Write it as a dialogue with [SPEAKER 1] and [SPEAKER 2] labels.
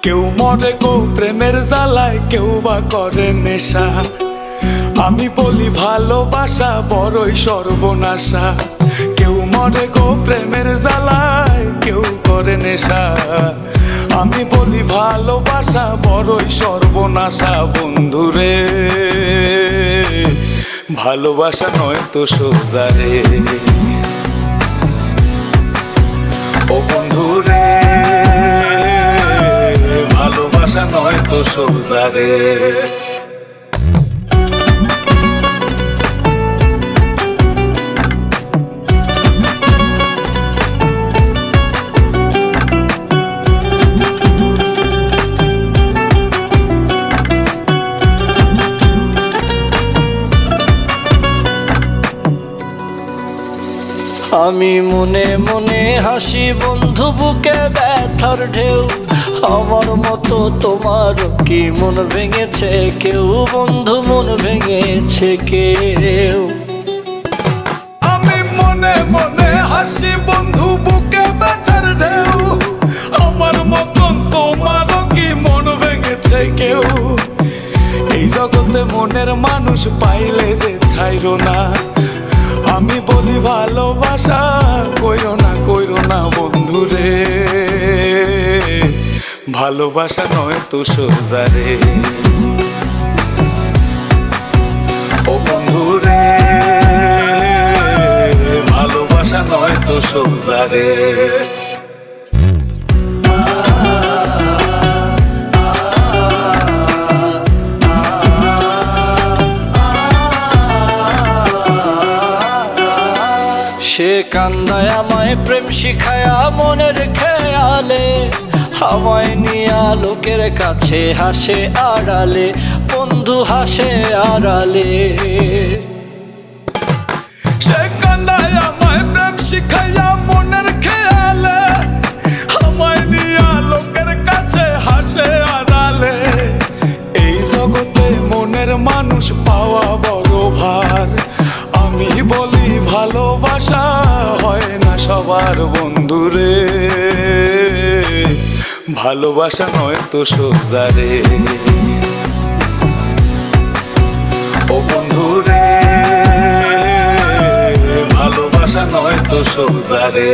[SPEAKER 1] কেউ মরে গো প্রেমের জ্বালায়, কেউ বা করে নেশা। আমি বলি ভালোবাসা বড়ই সর্বনাশা। কেউ মরে গো প্রেমের জ্বালায়, কেউ করে নেশা। আমি বলি ভালোবাসা বড়ই সর্বনাশা। বন্ধুরে ভালোবাসা নয় তো সোজা রে, ও বন্ধুরে ভালোবাসা নয় তো সোজা রে।
[SPEAKER 2] আমি মনে মনে হাসি বন্ধু, বুকে ব্যথার ঢেউ। আমার মতো তোমার কি মন ভেঙেছে কেউ? বন্ধু মন ভেঙেছে কেউ?
[SPEAKER 1] আমি মনে মনে হাসি বন্ধু, বুকে ব্যথার ঢেউ। আমার মতন তোমারও কি মন ভেঙেছে কেউ? এই জগতে মনের মানুষ পাইলে যে ছাইরো না। আমি বলি ভালোবাসা কইরো না বন্ধুরে, ভালোবাসা নয় তো সোজা রে, ও বন্ধুরে ভালোবাসা নয় তো সোজা রে।
[SPEAKER 2] সে কান্দায় আমায় প্রেম শিখায়া মনের খেয়ালে, আমায় নিয়া লোকের কাছে হাসে আড়ালে। বন্ধু হাসে আড়ালে।
[SPEAKER 1] সে কান্দায় আমায় প্রেম শিখায়া মনের খেয়ালে, আমায় নিয়া লোকের কাছে হাসে আড়ালে। এই জগতে মনের মানুষ পাওয়া বড় ভার। আমি বলি ভালোবাসা হয় না সবার বন্ধুরে, ভালোবাসা নয় তো সোজা রে, ও বন্ধুরে ভালোবাসা নয় তো সোজা রে।